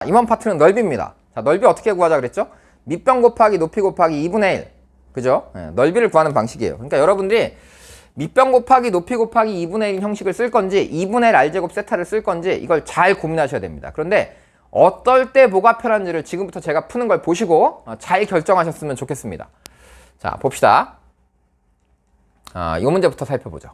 이번 파트는 넓이입니다. 자, 넓이 어떻게 구하자 그랬죠? 밑변 곱하기 높이 곱하기 2분의 1. 그죠? 네, 넓이를 구하는 방식이에요. 그러니까 여러분들이 밑변 곱하기 높이 곱하기 2분의 1 형식을 쓸 건지 2분의 1 r제곱 세타를 쓸 건지 이걸 잘 고민하셔야 됩니다. 그런데 어떨 때 뭐가 편한지를 지금부터 제가 푸는 걸 보시고 잘 결정하셨으면 좋겠습니다. 자, 봅시다. 이 문제부터 살펴보죠.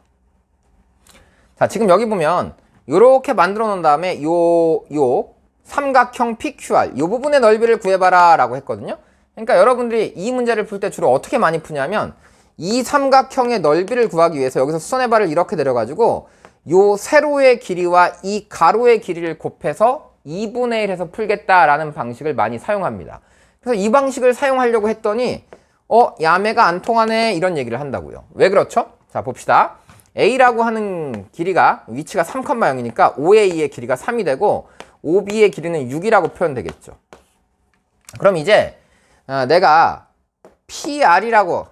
자, 지금 여기 보면 요렇게 만들어 놓은 다음에 요 삼각형 PQR 이 부분의 넓이를 구해봐라 라고 했거든요. 그러니까 여러분들이 이 문제를 풀 때 주로 어떻게 많이 푸냐면 이 삼각형의 넓이를 구하기 위해서 여기서 수선의 발을 이렇게 내려가지고 요 세로의 길이와 이 가로의 길이를 곱해서 2분의 1 해서 풀겠다라는 방식을 많이 사용합니다. 그래서 이 방식을 사용하려고 했더니 야매가 안 통하네 이런 얘기를 한다고요. 왜 그렇죠? 자, 봅시다. A라고 하는 길이가 위치가 3,0이니까 OA의 길이가 3이 되고 OB의 길이는 6이라고 표현되겠죠. 그럼 이제 내가 QR이라고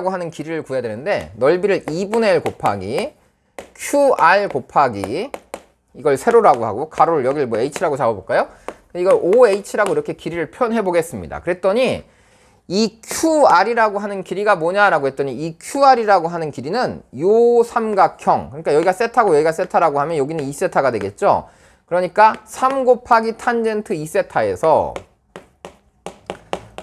하는 길이를 구해야 되는데 넓이를 2분의 1 곱하기 QR 곱하기 이걸 세로라고 하고 가로를 여기를 뭐 H라고 잡아볼까요? 이걸 OH라고 이렇게 길이를 표현해 보겠습니다. 그랬더니 이 QR이라고 하는 길이가 뭐냐라고 했더니 이 QR이라고 하는 길이는 요 삼각형, 그러니까 여기가 세타고 여기가 세타라고 하면 여기는 2세타가 되겠죠. 그러니까 3 곱하기 탄젠트 2세타에서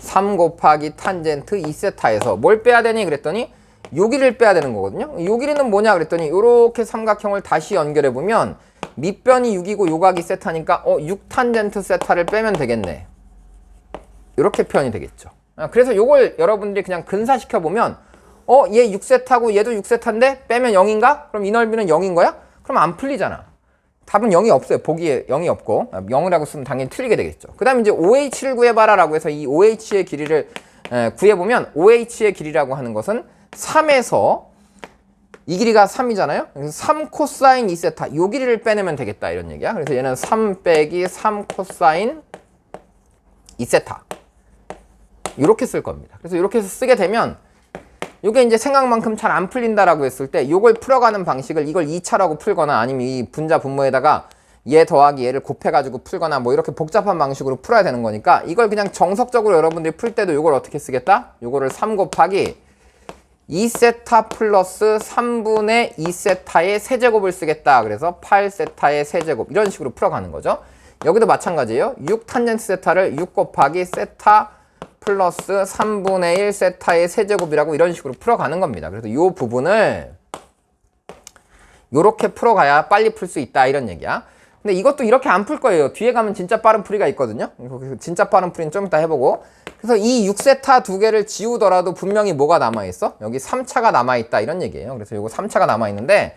3 곱하기 탄젠트 2세타에서 뭘 빼야 되니 그랬더니 요 길이를 빼야 되는 거거든요. 요 길이는 뭐냐 그랬더니 요렇게 삼각형을 다시 연결해 보면 밑변이 6이고 요각이 세타니까 6 탄젠트 세타를 빼면 되겠네. 이렇게 표현이 되겠죠. 그래서 요걸 여러분들이 그냥 근사시켜 보면 얘 6세타고 얘도 6세타인데 빼면 0인가? 그럼 이 넓이는 0인 거야? 그럼 안 풀리잖아. 답은 0이 없어요. 보기에 0이 없고 0이라고 쓰면 당연히 틀리게 되겠죠. 그 다음에 이제 OH를 구해봐라 라고 해서 이 OH의 길이를 구해보면 OH의 길이라고 하는 것은 3에서 이 길이가 3이잖아요. 그래서 3 코사인 2세타 요 길이를 빼내면 되겠다 이런 얘기야. 그래서 얘는 3 빼기 3 코사인 2세타 이렇게 쓸 겁니다. 그래서 이렇게 해서 쓰게 되면 요게 이제 생각만큼 잘 안 풀린다라고 했을 때 요걸 풀어가는 방식을 이걸 2차라고 풀거나 아니면 이 분자 분모에다가 얘 더하기 얘를 곱해가지고 풀거나 뭐 이렇게 복잡한 방식으로 풀어야 되는 거니까 이걸 그냥 정석적으로 여러분들이 풀 때도 요걸 어떻게 쓰겠다? 요거를 3 곱하기 2세타 플러스 3분의 2세타의 세제곱을 쓰겠다. 그래서 8세타의 세제곱 이런 식으로 풀어가는 거죠. 여기도 마찬가지예요. 6 탄젠트 세타를 6 곱하기 세타 플러스 3분의 1 세타의 세제곱이라고 이런 식으로 풀어가는 겁니다. 그래서 이 부분을 이렇게 풀어가야 빨리 풀 수 있다 이런 얘기야. 근데 이것도 이렇게 안 풀 거예요. 뒤에 가면 진짜 빠른 풀이가 있거든요. 진짜 빠른 풀이는 좀 이따 해보고. 그래서 이 6세타 두 개를 지우더라도 분명히 뭐가 남아있어? 여기 3차가 남아있다 이런 얘기예요. 그래서 요거 3차가 남아있는데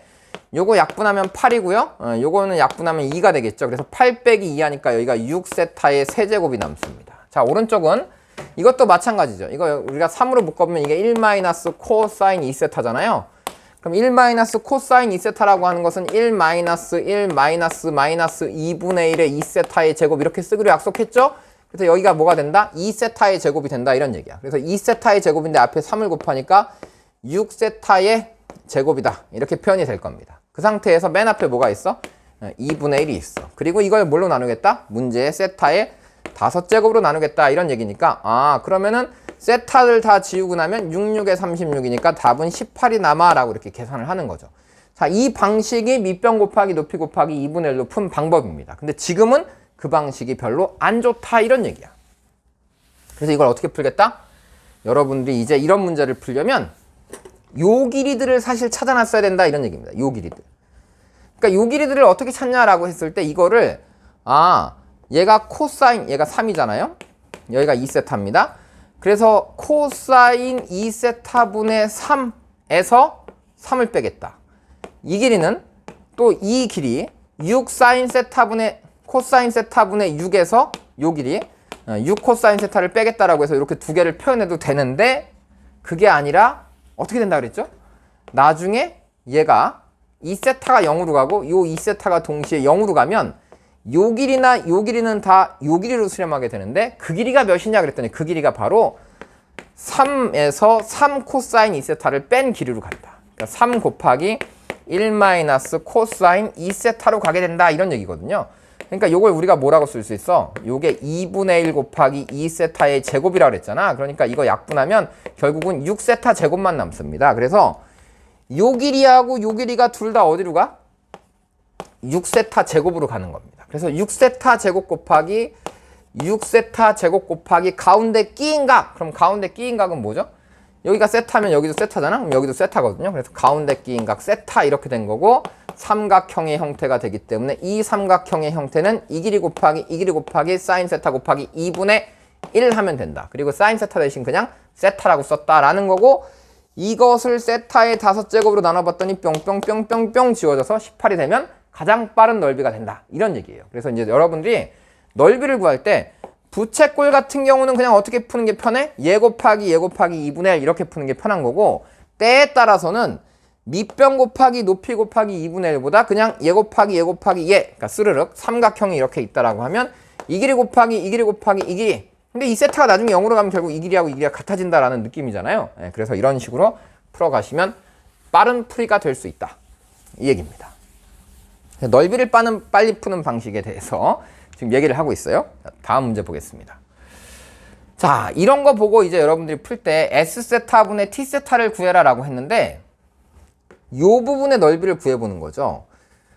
요거 약분하면 8이고요. 요거는 약분하면 2가 되겠죠. 그래서 8 빼기 2 하니까 여기가 6세타의 세제곱이 남습니다. 자, 오른쪽은 이것도 마찬가지죠. 이거 우리가 3으로 묶어보면 이게 1 코사인 2세타잖아요. 그럼 1 코사인 2세타라고 하는 것은 1 마이너스 2분의 1의 2세타의 제곱 이렇게 쓰기로 약속했죠? 그래서 여기가 뭐가 된다? 2세타의 제곱이 된다 이런 얘기야. 그래서 2세타의 제곱인데 앞에 3을 곱하니까 6세타의 제곱이다. 이렇게 표현이 될 겁니다. 그 상태에서 맨 앞에 뭐가 있어? 2분의 1이 있어. 그리고 이걸 뭘로 나누겠다? 문제의 세타의 5제곱으로 나누겠다 이런 얘기니까 그러면은 세타를 다 지우고 나면 66에 36이니까 답은 18이 남아 라고 이렇게 계산을 하는 거죠. 자, 이 방식이 밑변 곱하기 높이 곱하기 2분의 1로 푼 방법입니다. 근데 지금은 그 방식이 별로 안 좋다 이런 얘기야. 그래서 이걸 어떻게 풀겠다? 여러분들이 이제 이런 문제를 풀려면 요 길이들을 사실 찾아놨어야 된다 이런 얘기입니다. 요 길이들. 그러니까 요 길이들을 어떻게 찾냐라고 했을 때 이거를 얘가 코사인, 얘가 3이잖아요. 여기가 2세타입니다. 그래서 코사인 2세타분의 3에서 3을 빼겠다. 이 길이는 또 이 길이 6 사인 세타분의 코사인 세타분의 6에서 요 길이 6 코사인 세타를 빼겠다라고 해서 이렇게 두 개를 표현해도 되는데 그게 아니라 어떻게 된다 그랬죠? 나중에 얘가 2세타가 0으로 가고 요 2세타가 동시에 0으로 가면 요 길이나 요 길이는 다 요 길이로 수렴하게 되는데 그 길이가 몇이냐 그랬더니 그 길이가 바로 3에서 3 코사인 2세타를 뺀 길이로 간다. 그러니까 3 곱하기 1 코사인 2세타로 가게 된다 이런 얘기거든요. 그러니까 이걸 우리가 뭐라고 쓸 수 있어? 요게 2분의 1 곱하기 2세타의 제곱이라고 그랬잖아. 그러니까 이거 약분하면 결국은 6세타 제곱만 남습니다. 그래서 요 길이하고 요 길이가 둘 다 어디로 가? 6세타 제곱으로 가는 겁니다. 그래서 6세타 제곱 곱하기 6세타 제곱 곱하기 가운데 끼인 각. 그럼 가운데 끼인 각은 뭐죠? 여기가 세타면 여기도 세타잖아? 그럼 여기도 세타거든요. 그래서 가운데 끼인 각 세타 이렇게 된 거고 삼각형의 형태가 되기 때문에 이 삼각형의 형태는 이 길이 곱하기 이 길이 곱하기 사인 세타 곱하기 2분의 1 하면 된다. 그리고 사인 세타 대신 그냥 세타라고 썼다라는 거고 이것을 세타의 5제곱으로 나눠봤더니 뿅뿅뿅뿅뿅 지워져서 18이 되면 가장 빠른 넓이가 된다. 이런 얘기예요. 그래서 이제 여러분들이 넓이를 구할 때 부채꼴 같은 경우는 그냥 어떻게 푸는 게 편해? 얘 곱하기 2분의 1 이렇게 푸는 게 편한 거고 때에 따라서는 밑변 곱하기 높이 곱하기 2분의 1보다 그냥 얘 곱하기 그러니까 스르륵 삼각형이 이렇게 있다라고 하면 이 길이 곱하기 이 길이 곱하기 이 길이 근데 이 세타가 나중에 0으로 가면 결국 이 길이하고 이 길이가 같아진다라는 느낌이잖아요. 네, 그래서 이런 식으로 풀어가시면 빠른 풀이가 될 수 있다. 이 얘기입니다. 넓이를 빨리 푸는 방식에 대해서 지금 얘기를 하고 있어요. 다음 문제 보겠습니다. 자, 이런 거 보고 이제 여러분들이 풀 때 S세타분의 T세타를 구해라 라고 했는데 요 부분의 넓이를 구해보는 거죠.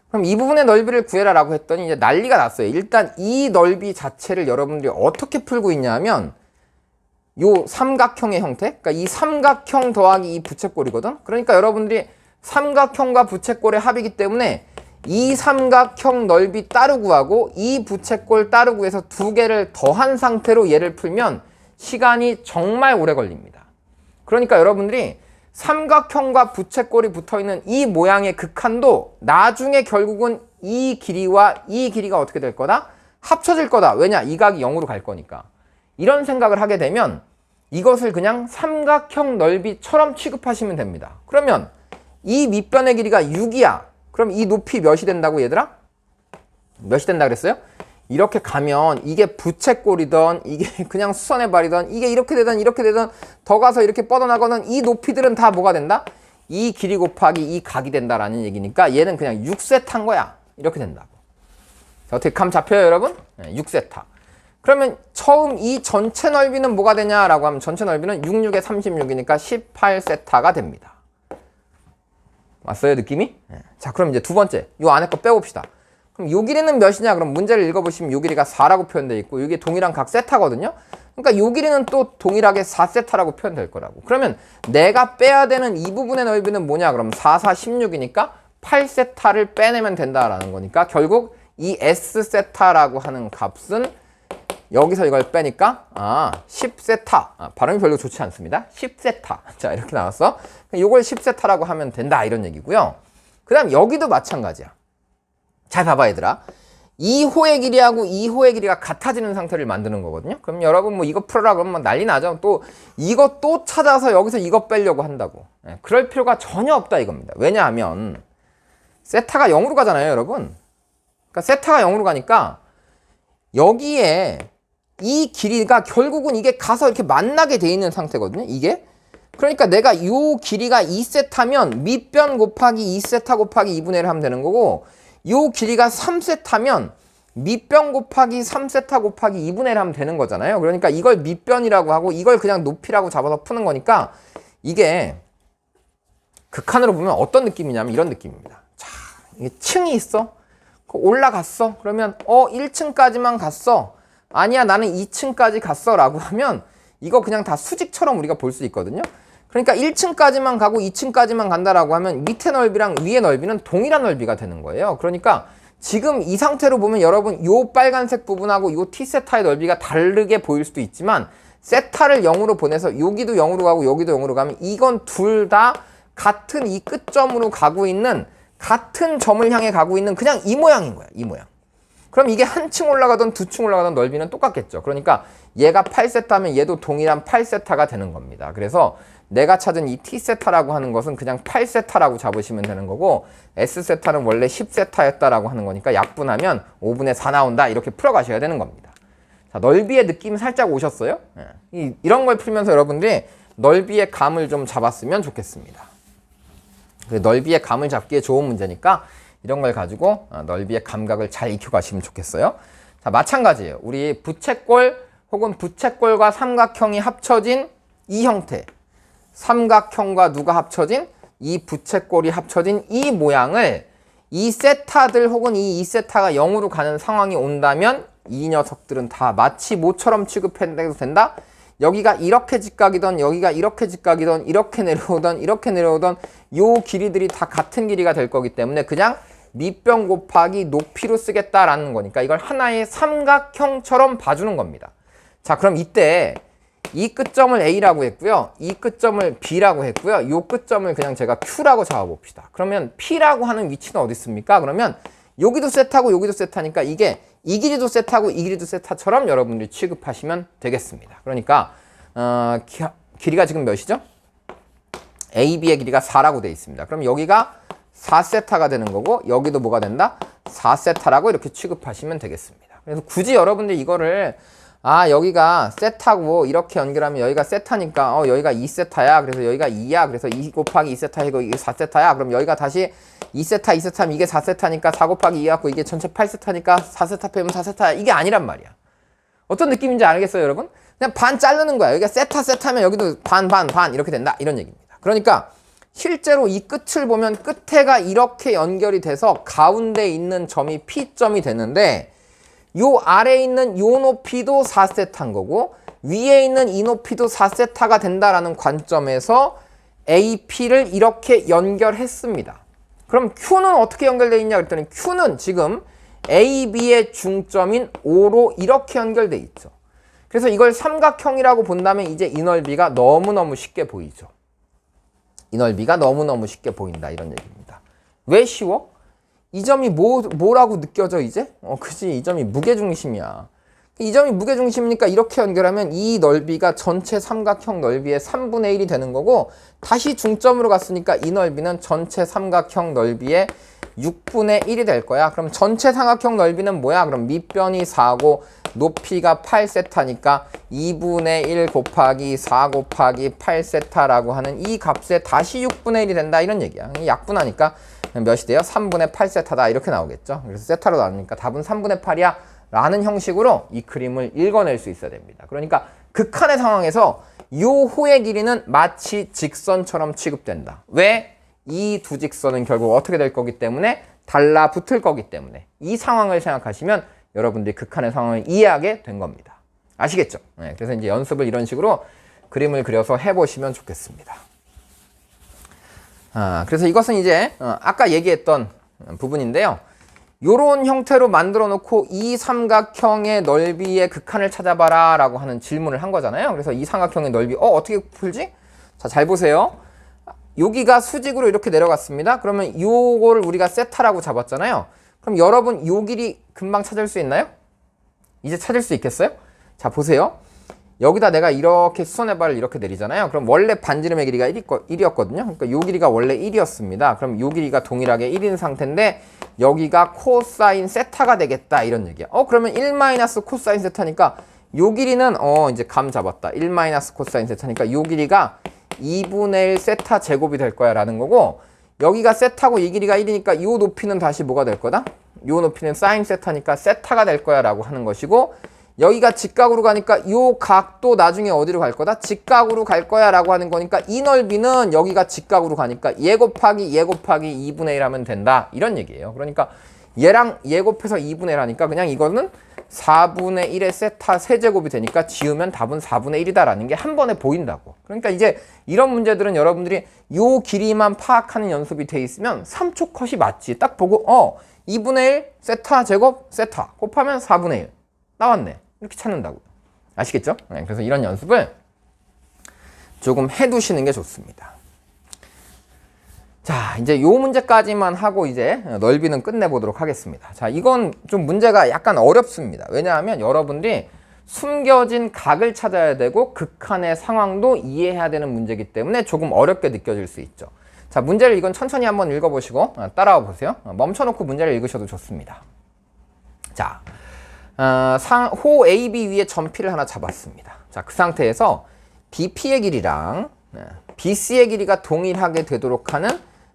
그럼 이 부분의 넓이를 구해라 라고 했더니 이제 난리가 났어요. 일단 이 넓이 자체를 여러분들이 어떻게 풀고 있냐면 요 삼각형의 형태, 그러니까 이 삼각형 더하기 이 부채꼴이거든. 그러니까 여러분들이 삼각형과 부채꼴의 합이기 때문에 이 삼각형 넓이 따로 구하고 이 부채꼴 따로 구해서 두 개를 더한 상태로 얘를 풀면 시간이 정말 오래 걸립니다. 그러니까 여러분들이 삼각형과 부채꼴이 붙어있는 이 모양의 극한도 나중에 결국은 이 길이와 이 길이가 어떻게 될 거다? 합쳐질 거다. 왜냐? 이 각이 0으로 갈 거니까. 이런 생각을 하게 되면 이것을 그냥 삼각형 넓이처럼 취급하시면 됩니다. 그러면 이 밑변의 길이가 6이야. 그럼 이 높이 몇이 된다고 얘들아? 몇이 된다 그랬어요? 이렇게 가면 이게 부채꼴이던 이게 그냥 수선의 발이던 이게 이렇게 되던 더 가서 이렇게 뻗어나가는 이 높이들은 다 뭐가 된다? 이 길이 곱하기 이 각이 된다라는 얘기니까 얘는 그냥 6세타인 거야. 이렇게 된다고. 자, 어떻게 감 잡혀요 여러분? 네, 6세타. 그러면 처음 이 전체 넓이는 뭐가 되냐라고 하면 전체 넓이는 6, 6에 36이니까 18세타가 됩니다. 왔어요 느낌이? 네. 자 그럼 이제 두 번째 요 안에 거 빼봅시다. 그럼 요 길이는 몇이냐? 그럼 문제를 읽어보시면 요 길이가 4라고 표현되어 있고 이게 동일한 각 세타거든요. 그러니까 요 길이는 또 동일하게 4세타라고 표현될 거라고. 그러면 내가 빼야 되는 이 부분의 넓이는 뭐냐? 그럼 4, 4, 16이니까 8세타를 빼내면 된다라는 거니까 결국 이 S세타라고 하는 값은 여기서 이걸 빼니까 10세타. 발음이 별로 좋지 않습니다. 10세타. 자 이렇게 나왔어. 요걸 10세타라고 하면 된다 이런 얘기고요. 그 다음 여기도 마찬가지야. 잘 봐봐 얘들아. 2호의 길이하고 2호의 길이가 같아지는 상태를 만드는 거거든요. 그럼 여러분 뭐 이거 풀어라 그러면 난리 나죠. 또 이거 또 찾아서 여기서 이거 빼려고 한다고. 그럴 필요가 전혀 없다 이겁니다. 왜냐하면 세타가 0으로 가잖아요 여러분. 그러니까 세타가 0으로 가니까 여기에 이 길이가 결국은 이게 가서 이렇게 만나게 돼 있는 상태거든요. 이게. 그러니까 내가 이 길이가 2세타면 밑변 곱하기 2세타 곱하기 2분의 1 하면 되는 거고 요 길이가 3세타면 밑변 곱하기 3세타 곱하기 2분의 1 하면 되는 거잖아요. 그러니까 이걸 밑변이라고 하고 이걸 그냥 높이라고 잡아서 푸는 거니까 이게 극한으로 보면 어떤 느낌이냐면 이런 느낌입니다. 자, 이게 층이 있어. 올라갔어. 그러면 1층까지만 갔어. 아니야 나는 2층까지 갔어 라고 하면 이거 그냥 다 수직처럼 우리가 볼 수 있거든요. 그러니까 1층까지만 가고 2층까지만 간다라고 하면 밑에 넓이랑 위의 넓이는 동일한 넓이가 되는 거예요. 그러니까 지금 이 상태로 보면 여러분 요 빨간색 부분하고 요 T세타의 넓이가 다르게 보일 수도 있지만 세타를 0으로 보내서 여기도 0으로 가고 여기도 0으로 가면 이건 둘 다 같은 이 끝점으로 가고 있는 같은 점을 향해 가고 있는 그냥 이 모양인 거야. 이 모양. 그럼 이게 한 층 올라가던 두 층 올라가던 넓이는 똑같겠죠. 그러니까 얘가 8세타면 얘도 동일한 8세타가 되는 겁니다. 그래서 내가 찾은 이 T세타라고 하는 것은 그냥 8세타라고 잡으시면 되는 거고 S세타는 원래 10세타였다라고 하는 거니까 약분하면 5분의 4 나온다 이렇게 풀어가셔야 되는 겁니다. 자, 넓이의 느낌 살짝 오셨어요? 이런 걸 풀면서 여러분들이 넓이의 감을 좀 잡았으면 좋겠습니다. 넓이의 감을 잡기에 좋은 문제니까 이런 걸 가지고 넓이의 감각을 잘 익혀 가시면 좋겠어요. 자, 마찬가지예요. 우리 부채꼴 혹은 부채꼴과 삼각형이 합쳐진 이 형태, 삼각형과 누가 합쳐진 이 부채꼴이 합쳐진 이 모양을 이 세타들 혹은 이 2세타가 0으로 가는 상황이 온다면 이 녀석들은 다 마치 모처럼 취급해도 된다. 여기가 이렇게 직각이던 여기가 이렇게 직각이던 이렇게 내려오던 요 길이들이 다 같은 길이가 될 거기 때문에 그냥 밑변 곱하기 높이로 쓰겠다라는 거니까 이걸 하나의 삼각형처럼 봐주는 겁니다. 자, 그럼 이때 이 끝점을 A라고 했고요. 이 끝점을 B라고 했고요. 요 끝점을 그냥 제가 Q라고 잡아봅시다. 그러면 P라고 하는 위치는 어디 있습니까? 그러면 여기도 세타고 여기도 세타니까 이게 이 길이도 세타고 이 길이도 세타처럼 여러분들이 취급하시면 되겠습니다. 그러니까 길이가 지금 몇이죠? AB의 길이가 4라고 되어 있습니다. 그럼 여기가 4세타가 되는 거고 여기도 뭐가 된다? 4세타라고 이렇게 취급하시면 되겠습니다. 그래서 굳이 여러분들 이거를 여기가 세타고 이렇게 연결하면 여기가 세타니까 여기가 2세타야. 그래서 여기가 2야. 그래서 2 곱하기 2세타이고 이게 4세타야. 그럼 여기가 다시 2세타, 2세타면 이게 4세타니까 4 곱하기 2 갖고 이게 전체 8세타니까 4세타 빼면 4세타야. 이게 아니란 말이야. 어떤 느낌인지 알겠어요, 여러분? 그냥 반 자르는 거야. 여기가 세타면 여기도 반 이렇게 된다. 이런 얘기입니다. 그러니까 실제로 이 끝을 보면 끝에가 이렇게 연결이 돼서 가운데 있는 점이 P점이 되는데 요 아래에 있는 요 높이도 4세타인 거고 위에 있는 이 높이도 4세타가 된다라는 관점에서 AP를 이렇게 연결했습니다. 그럼 Q는 어떻게 연결되어 있냐 그랬더니 Q는 지금 AB의 중점인 O로 이렇게 연결되어 있죠. 그래서 이걸 삼각형이라고 본다면 이제 이 넓이가 너무너무 쉽게 보이죠. 이 넓이가 너무너무 쉽게 보인다 이런 얘기입니다. 왜 쉬워? 이 점이 뭐라고 느껴져 이제? 그지, 이 점이 무게중심이야. 이 점이 무게중심이니까 이렇게 연결하면 이 넓이가 전체 삼각형 넓이의 3분의 1이 되는 거고 다시 중점으로 갔으니까 이 넓이는 전체 삼각형 넓이의 6분의 1이 될 거야. 그럼 전체 삼각형 넓이는 뭐야? 그럼 밑변이 4고 높이가 8세타니까 2분의 1 곱하기 4 곱하기 8세타라고 하는 이 값에 다시 6분의 1이 된다 이런 얘기야. 약분하니까 몇이 돼요? 3분의 8세타다 이렇게 나오겠죠. 그래서 세타로 나오니까 답은 3분의 8이야 라는 형식으로 이 그림을 읽어낼 수 있어야 됩니다. 그러니까 극한의 상황에서 요 호의 길이는 마치 직선처럼 취급된다. 왜? 이 두 직선은 결국 어떻게 될 거기 때문에 달라붙을 거기 때문에 이 상황을 생각하시면 여러분들이 극한의 상황을 이해하게 된 겁니다. 아시겠죠? 네, 그래서 이제 연습을 이런 식으로 그림을 그려서 해보시면 좋겠습니다. 그래서 이것은 이제 아까 얘기했던 부분인데요. 요런 형태로 만들어 놓고 이 삼각형의 넓이의 극한을 찾아봐라 라고 하는 질문을 한 거잖아요. 그래서 이 삼각형의 넓이 어떻게 풀지? 자, 잘 보세요. 여기가 수직으로 이렇게 내려갔습니다. 그러면 요거를 우리가 세타라고 잡았잖아요. 그럼 여러분 요 길이 금방 찾을 수 있나요? 이제 찾을 수 있겠어요? 자, 보세요. 여기다 내가 이렇게 수선의 발을 이렇게 내리잖아요. 그럼 원래 반지름의 길이가 1이었거든요. 그러니까 요 길이가 원래 1이었습니다. 그럼 요 길이가 동일하게 1인 상태인데 여기가 코사인 세타가 되겠다 이런 얘기야. 그러면 1 마이너스 코사인 세타니까 요 길이는 이제 감 잡았다. 1 마이너스 코사인 세타니까 요 길이가 2분의 1 세타 제곱이 될 거야 라는 거고 여기가 세타고 이 길이가 1이니까 요 높이는 다시 뭐가 될 거다? 요 높이는 사인 세타니까 세타가 될 거야 라고 하는 것이고 여기가 직각으로 가니까 요 각도 나중에 어디로 갈 거다? 직각으로 갈 거야 라고 하는 거니까 이 넓이는 여기가 직각으로 가니까 얘 곱하기 2분의 1 하면 된다 이런 얘기예요. 그러니까 얘랑 얘 곱해서 2분의 1 하니까 그냥 이거는 4분의 1의 세타 세제곱이 되니까 지우면 답은 4분의 1이다 라는 게 한 번에 보인다고. 그러니까 이제 이런 문제들은 여러분들이 요 길이만 파악하는 연습이 돼 있으면 3초 컷이 맞지. 딱 보고 2분의 1 세타 제곱 세타 곱하면 4분의 1 나왔네. 이렇게 찾는다고. 아시겠죠? 네, 그래서 이런 연습을 조금 해두시는 게 좋습니다. 자, 이제 요 문제까지만 하고 이제 넓이는 끝내보도록 하겠습니다. 자, 이건 좀 문제가 약간 어렵습니다. 왜냐하면 여러분들이 숨겨진 각을 찾아야 되고 극한의 상황도 이해해야 되는 문제이기 때문에 조금 어렵게 느껴질 수 있죠. 자, 문제를 이건 천천히 한번 읽어보시고 따라와 보세요. 멈춰놓고 문제를 읽으셔도 좋습니다. 자, 호 AB 위에 점 P를 하나 잡았습니다. 자, 그 상태에서 BP의 길이랑 BC의 길이가 동일하게 되도록 하는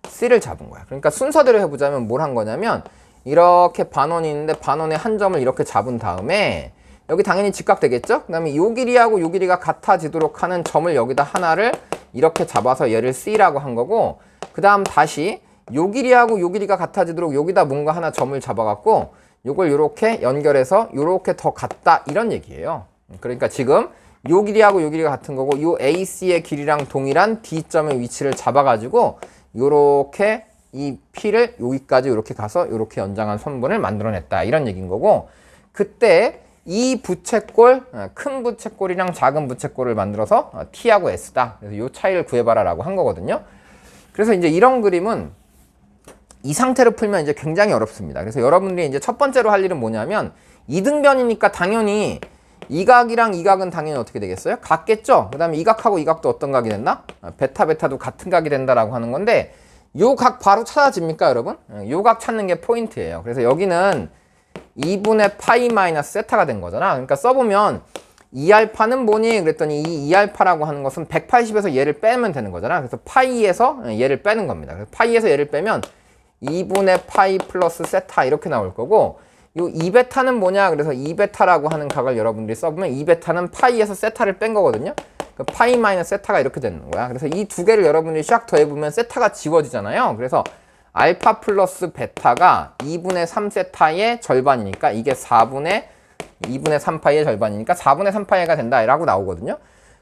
C를 잡은 거야. 그러니까 순서대로 해보자면 뭘 한 거냐면 이렇게 반원이 있는데 반원의 한 점을 이렇게 잡은 다음에 여기 당연히 직각되겠죠? 그 다음에 요 길이하고 요 길이가 같아지도록 하는 점을 여기다 하나를 이렇게 잡아서 얘를 C라고 한 거고, 그 다음 다시 요 길이하고 요 길이가 같아지도록 여기다 뭔가 하나 점을 잡아갖고 요걸 요렇게 연결해서 요렇게 더 같다 이런 얘기예요. 그러니까 지금 요 길이하고 요 길이가 같은 거고 요 AC의 길이랑 동일한 D점의 위치를 잡아가지고 요렇게 이 P를 여기까지 요렇게 가서 요렇게 연장한 선분을 만들어냈다 이런 얘기인 거고, 그때 이 부채꼴, 큰 부채꼴이랑 작은 부채꼴을 만들어서 T하고 S다. 그래서 요 차이를 구해봐라 라고 한 거거든요. 그래서 이제 이런 그림은 이 상태로 풀면 이제 굉장히 어렵습니다. 그래서 여러분들이 이제 첫 번째로 할 일은 뭐냐면 이등변이니까 당연히 이 각이랑 이 각은 당연히 어떻게 되겠어요? 같겠죠? 그 다음에 이 각하고 이 각도 어떤 각이 된다? 베타, 베타도 같은 각이 된다라고 하는 건데 요 각 바로 찾아집니까, 여러분? 요 각 찾는 게 포인트예요. 그래서 여기는 2분의 파이 마이너스 세타가 된 거잖아. 그러니까 써보면 2알파는 뭐니? 그랬더니 이 2알파라고 하는 것은 180에서 얘를 빼면 되는 거잖아. 그래서 파이에서 얘를 빼는 겁니다. 그래서 파이에서 얘를 빼면 2분의 파이 플러스 세타 이렇게 나올 거고, 요 2베타는 뭐냐? 그래서 2베타라고 하는 각을 여러분들이 써보면 2베타는 파이에서 세타를 뺀 거거든요. 그 파이 마이너스 세타가 이렇게 되는 거야. 그래서 이 두 개를 여러분들이 샥 더해보면 세타가 지워지잖아요. 그래서 알파 플러스 베타가 2분의 3세타의 절반이니까 이게 2분의 3파이의 절반이니까 4분의 3파이가 된다 라고 나오거든요.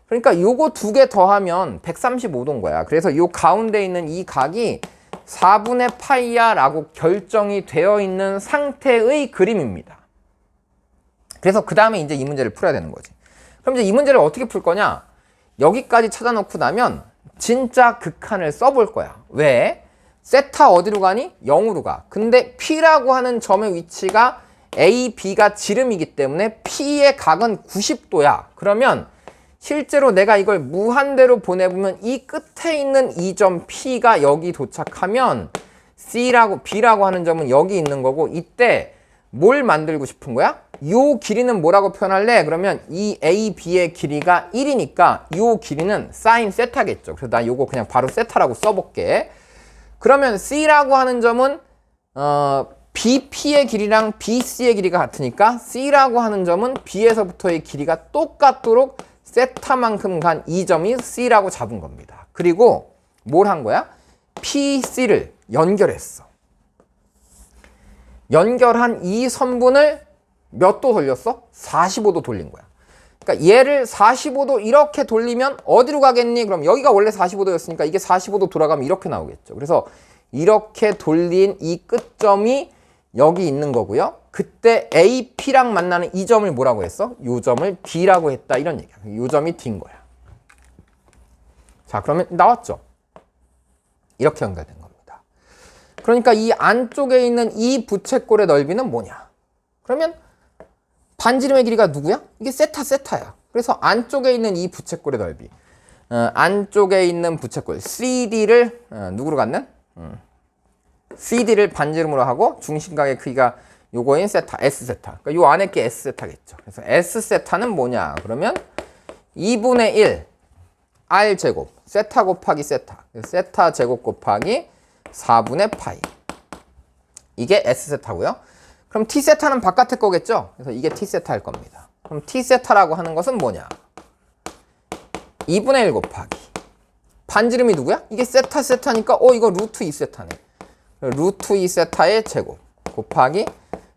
그러니까 요거 두 개 더하면 135도인 거야. 그래서 요 가운데 있는 이 각이 4분의 파이야 라고 결정이 되어 있는 상태의 그림입니다. 그래서 그 다음에 이제 이 문제를 풀어야 되는 거지. 그럼 이제 이 문제를 어떻게 풀 거냐? 여기까지 찾아놓고 나면 진짜 극한을 써볼 거야. 왜? 세타 어디로 가니? 0으로 가. 근데 P라고 하는 점의 위치가 A, B가 지름이기 때문에 P의 각은 90도야. 그러면 실제로 내가 이걸 무한대로 보내보면 이 끝에 있는 이 점 P가 여기 도착하면 B라고 하는 점은 여기 있는 거고, 이때 뭘 만들고 싶은 거야? 요 길이는 뭐라고 표현할래? 그러면 이 A, B의 길이가 1이니까 요 길이는 사인 세타겠죠. 그래서 나 요거 그냥 바로 세타라고 써볼게. 그러면 C라고 하는 점은 BP의 길이랑 BC의 길이가 같으니까 C라고 하는 점은 B에서부터의 길이가 똑같도록 세타만큼 간 이 점이 C라고 잡은 겁니다. 그리고 뭘 한 거야? PC를 연결했어. 연결한 이 선분을 몇 도 돌렸어? 45도 돌린 거야. 그러니까 얘를 45도 이렇게 돌리면 어디로 가겠니? 그럼 여기가 원래 45도였으니까 이게 45도 돌아가면 이렇게 나오겠죠. 그래서 이렇게 돌린 이 끝점이 여기 있는 거고요. 그때 AP랑 만나는 이 점을 뭐라고 했어? 이 점을 D라고 했다 이런 얘기야. 이 점이 D인 거야. 자, 그러면 나왔죠? 이렇게 연결된 겁니다. 그러니까 이 안쪽에 있는 이 부채꼴의 넓이는 뭐냐? 그러면 반지름의 길이가 누구야? 이게 세타야. 그래서 안쪽에 있는 이 부채꼴의 넓이, 안쪽에 있는 부채꼴 CD를 누구로 갖는? CD를 반지름으로 하고 중심각의 크기가 요거인 세타, S세타. 그러니까 요 안에 게 S세타겠죠. 그래서 S세타는 뭐냐? 그러면 2분의 1 R제곱, 세타 곱하기 세타. 세타 제곱 곱하기 4분의 파이. 이게 S세타고요. 그럼 T세타는 바깥의 거겠죠? 그래서 이게 T세타일 겁니다. 그럼 T세타라고 하는 것은 뭐냐? 2분의 1 곱하기. 반지름이 누구야? 이게 세타니까 이거 루트 2세타네. 루트 2세타의 제곱 곱하기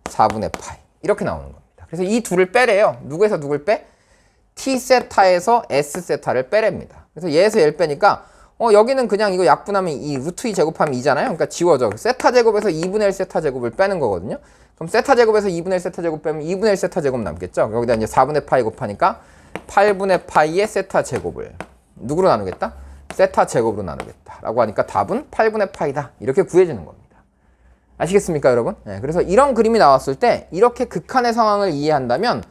4분의 파이. 이렇게 나오는 겁니다. 그래서 이 둘을 빼래요. 누구에서 누굴 빼? T세타에서 S세타를 빼랍니다. 그래서 얘에서 얘를 빼니까 여기는 그냥 이거 약분하면 이 루트 2 제곱하면 2잖아요. 그러니까 지워져. 세타 제곱에서 2분의 1 세타 제곱을 빼는 거거든요. 그럼 세타 제곱에서 2분의 1 세타 제곱 빼면 2분의 1 세타 제곱 남겠죠. 여기다 이제 4분의 파이 곱하니까 8분의 파이의 세타 제곱을 누구로 나누겠다? 세타 제곱으로 나누겠다 라고 하니까 답은 8분의 파이다. 이렇게 구해지는 겁니다. 아시겠습니까, 여러분? 네, 그래서 이런 그림이 나왔을 때 이렇게 극한의 상황을 이해한다면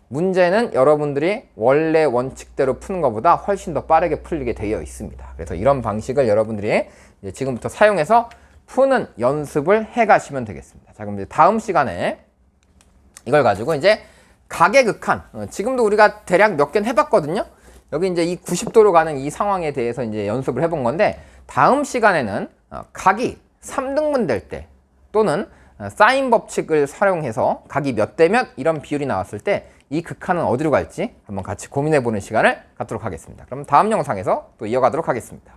문제는 여러분들이 원래 원칙대로 푸는 것보다 훨씬 더 빠르게 풀리게 되어 있습니다. 그래서 이런 방식을 여러분들이 이제 지금부터 사용해서 푸는 연습을 해 가시면 되겠습니다. 자, 그럼 이제 다음 시간에 이걸 가지고 이제 각의 극한, 지금도 우리가 대략 몇 개는 해봤거든요. 여기 이제 이 90도로 가는 이 상황에 대해서 이제 연습을 해본 건데, 다음 시간에는 각이 3등분 될 때 또는 사인 법칙을 활용해서 각이 몇 대 몇 이런 비율이 나왔을 때 이 극한은 어디로 갈지 한번 같이 고민해 보는 시간을 갖도록 하겠습니다. 그럼 다음 영상에서 또 이어가도록 하겠습니다.